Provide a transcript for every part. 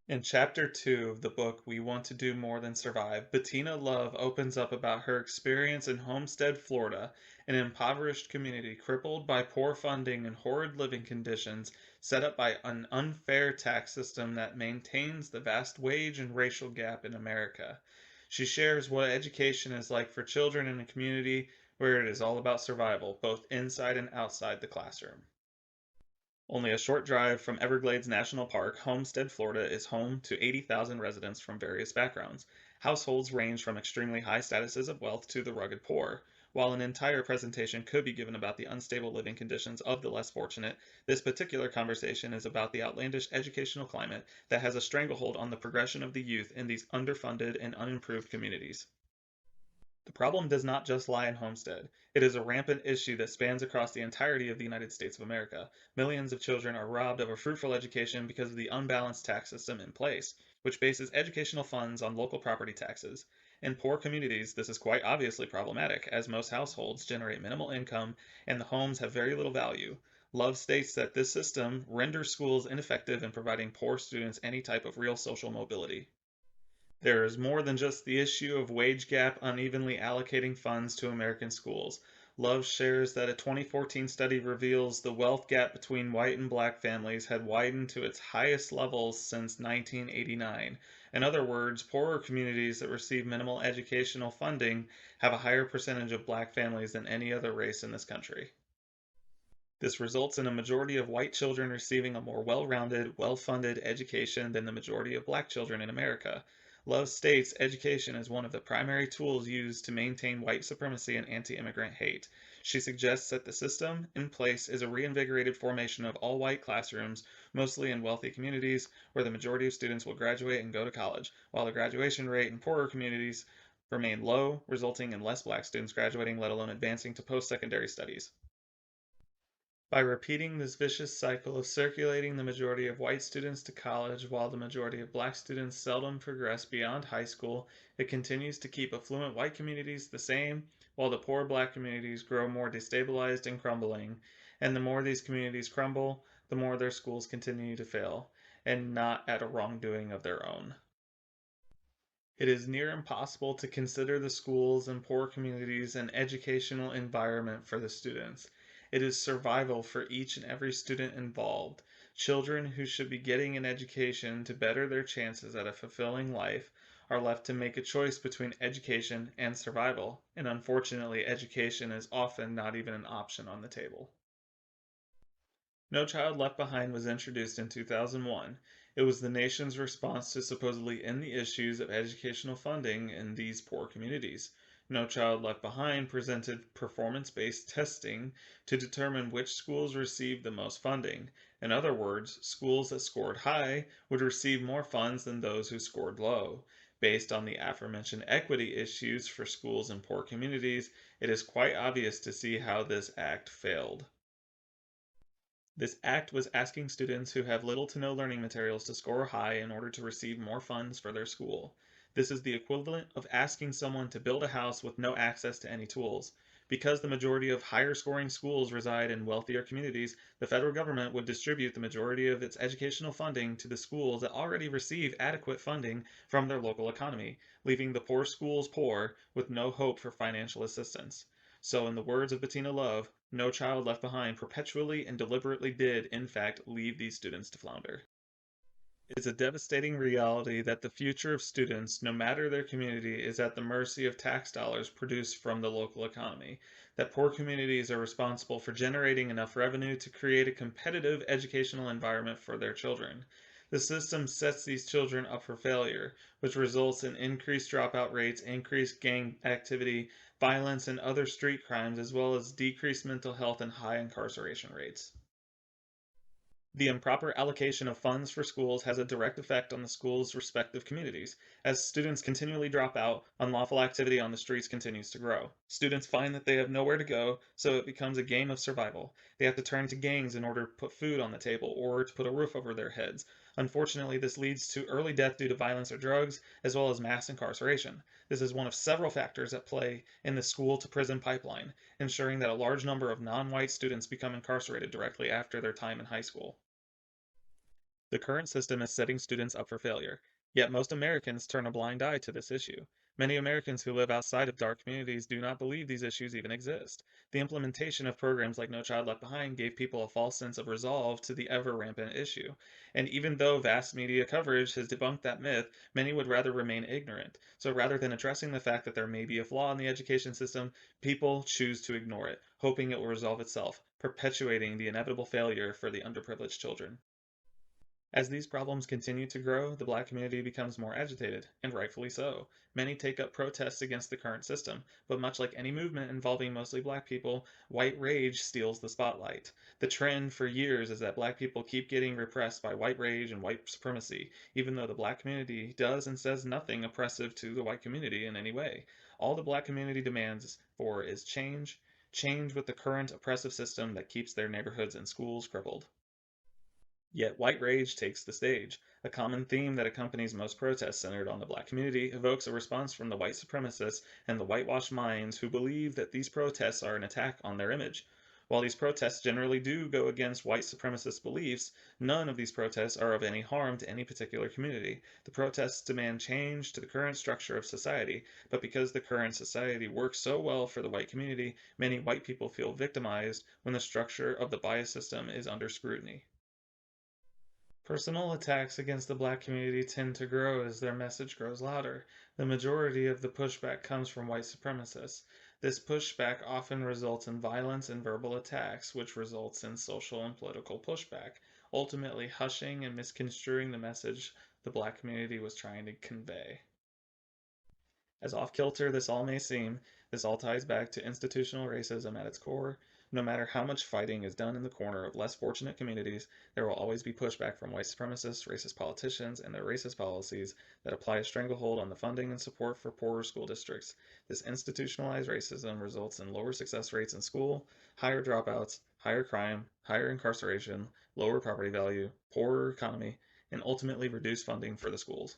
In chapter 2 of the book We Want to Do More Than Survive, Bettina Love opens up about her experience in Homestead, Florida, an impoverished community crippled by poor funding and horrid living conditions set up by an unfair tax system that maintains the vast wage and racial gap in America. She shares what education is like for children in a community where it is all about survival, both inside and outside the classroom. Only a short drive from Everglades National Park, Homestead, Florida is home to 80,000 residents from various backgrounds. Households range from extremely high statuses of wealth to the rugged poor. While an entire presentation could be given about the unstable living conditions of the less fortunate, this particular conversation is about the outlandish educational climate that has a stranglehold on the progression of the youth in these underfunded and unimproved communities. The problem does not just lie in Homestead. It is a rampant issue that spans across the entirety of the United States of America. Millions of children are robbed of a fruitful education because of the unbalanced tax system in place, which bases educational funds on local property taxes. In poor communities, this is quite obviously problematic, as most households generate minimal income and the homes have very little value. Love states that this system renders schools ineffective in providing poor students any type of real social mobility. There is more than just the issue of wage gap unevenly allocating funds to American schools. Love shares that a 2014 study reveals the wealth gap between white and black families had widened to its highest levels since 1989. In other words, poorer communities that receive minimal educational funding have a higher percentage of black families than any other race in this country. This results in a majority of white children receiving a more well rounded, well funded education than the majority of black children in America. Love states education is one of the primary tools used to maintain white supremacy and anti immigrant hate. She suggests that the system in place is a reinvigorated formation of all white classrooms, mostly in wealthy communities, where the majority of students will graduate and go to college, while the graduation rate in poorer communities remain low, resulting in less black students graduating, let alone advancing to post secondary studies. By repeating this vicious cycle of circulating the majority of white students to college while the majority of black students seldom progress beyond high school, it continues to keep affluent white communities the same while the poor black communities grow more destabilized and crumbling. And the more these communities crumble, the more their schools continue to fail, and not at a wrongdoing of their own. It is near impossible to consider the schools in poor communities an educational environment for the students. It is survival for each and every student involved. Children who should be getting an education to better their chances at a fulfilling life are left to make a choice between education and survival, and unfortunately, education is often not even an option on the table. No Child Left Behind was introduced in 2001. It was the nation's response to supposedly end the issues of educational funding in these poor communities. No Child Left Behind presented performance based testing to determine which schools received the most funding. In other words, schools that scored high would receive more funds than those who scored low. Based on the aforementioned equity issues for schools in poor communities, it is quite obvious to see how this act failed. This act was asking students who have little to no learning materials to score high in order to receive more funds for their school. This is the equivalent of asking someone to build a house with no access to any tools. Because the majority of higher scoring schools reside in wealthier communities, the federal government would distribute the majority of its educational funding to the schools that already receive adequate funding from their local economy, leaving the poor schools poor with no hope for financial assistance. So, in the words of Bettina Love, No Child Left Behind perpetually and deliberately did, in fact, leave these students to flounder. It is a devastating reality that the future of students, no matter their community, is at the mercy of tax dollars produced from the local economy, that poor communities are responsible for generating enough revenue to create a competitive educational environment for their children. The system sets these children up for failure, which results in increased dropout rates, increased gang activity, violence, and other street crimes, as well as decreased mental health and high incarceration rates. The improper allocation of funds for schools has a direct effect on the school's respective communities. As students continually drop out, unlawful activity on the streets continues to grow. Students find that they have nowhere to go, so it becomes a game of survival. They have to turn to gangs in order to put food on the table or to put a roof over their heads. Unfortunately, this leads to early death due to violence or drugs, as well as mass incarceration. This is one of several factors at play in the school to prison pipeline, ensuring that a large number of non white students become incarcerated directly after their time in high school. The current system is setting students up for failure, yet most Americans turn a blind eye to this issue. Many Americans who live outside of dark communities do not believe these issues even exist. The implementation of programs like No Child Left Behind gave people a false sense of resolve to the ever rampant issue. And even though vast media coverage has debunked that myth, many would rather remain ignorant. So rather than addressing the fact that there may be a flaw in the education system, people choose to ignore it, hoping it will resolve itself, perpetuating the inevitable failure for the underprivileged children. As these problems continue to grow, the black community becomes more agitated, and rightfully so. Many take up protests against the current system, but much like any movement involving mostly black people, white rage steals the spotlight. The trend for years is that black people keep getting repressed by white rage and white supremacy, even though the black community does and says nothing oppressive to the white community in any way. All the black community demands for is change, change with the current oppressive system that keeps their neighborhoods and schools crippled. Yet white rage takes the stage. A common theme that accompanies most protests centered on the black community evokes a response from the white supremacists and the whitewashed minds who believe that these protests are an attack on their image. While these protests generally do go against white supremacist beliefs, none of these protests are of any harm to any particular community. The protests demand change to the current structure of society, but because the current society works so well for the white community, many white people feel victimized when the structure of the bias system is under scrutiny. Personal attacks against the black community tend to grow as their message grows louder. The majority of the pushback comes from white supremacists. This pushback often results in violence and verbal attacks, which results in social and political pushback, ultimately hushing and misconstruing the message the black community was trying to convey. As off kilter this all may seem, this all ties back to institutional racism at its core. No matter how much fighting is done in the corner of less fortunate communities, there will always be pushback from white supremacists, racist politicians, and their racist policies that apply a stranglehold on the funding and support for poorer school districts. This institutionalized racism results in lower success rates in school, higher dropouts, higher crime, higher incarceration, lower property value, poorer economy, and ultimately reduced funding for the schools.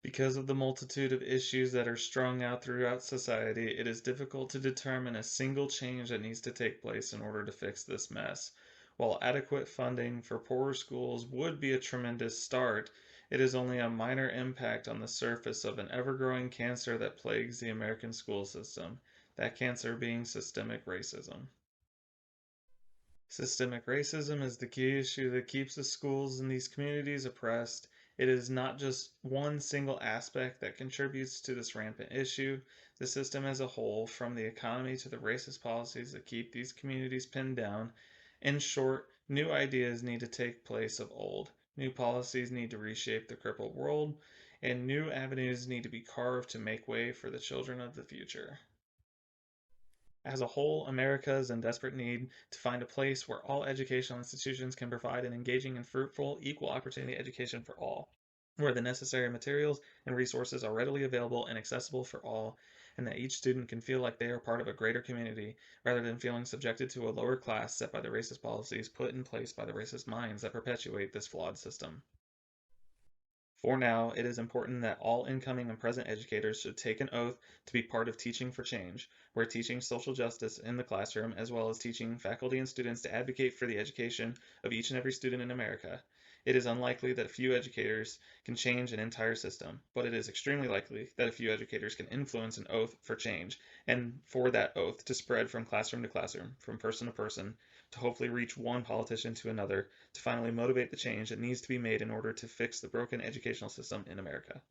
Because of the multitude of issues that are strung out throughout society, it is difficult to determine a single change that needs to take place in order to fix this mess. While adequate funding for poorer schools would be a tremendous start, it is only a minor impact on the surface of an ever growing cancer that plagues the American school system, that cancer being systemic racism. Systemic racism is the key issue that keeps the schools in these communities oppressed. It is not just one single aspect that contributes to this rampant issue. The system as a whole, from the economy to the racist policies that keep these communities pinned down. In short, new ideas need to take place of old. New policies need to reshape the crippled world, and new avenues need to be carved to make way for the children of the future. As a whole, America is in desperate need to find a place where all educational institutions can provide an engaging and fruitful, equal opportunity education for all, where the necessary materials and resources are readily available and accessible for all, and that each student can feel like they are part of a greater community rather than feeling subjected to a lower class set by the racist policies put in place by the racist minds that perpetuate this flawed system. For now, it is important that all incoming and present educators should take an oath to be part of Teaching for Change. We're teaching social justice in the classroom as well as teaching faculty and students to advocate for the education of each and every student in America. It is unlikely that a few educators can change an entire system, but it is extremely likely that a few educators can influence an oath for change, and for that oath to spread from classroom to classroom, from person to person, to hopefully reach one politician to another, to finally motivate the change that needs to be made in order to fix the broken educational system in America.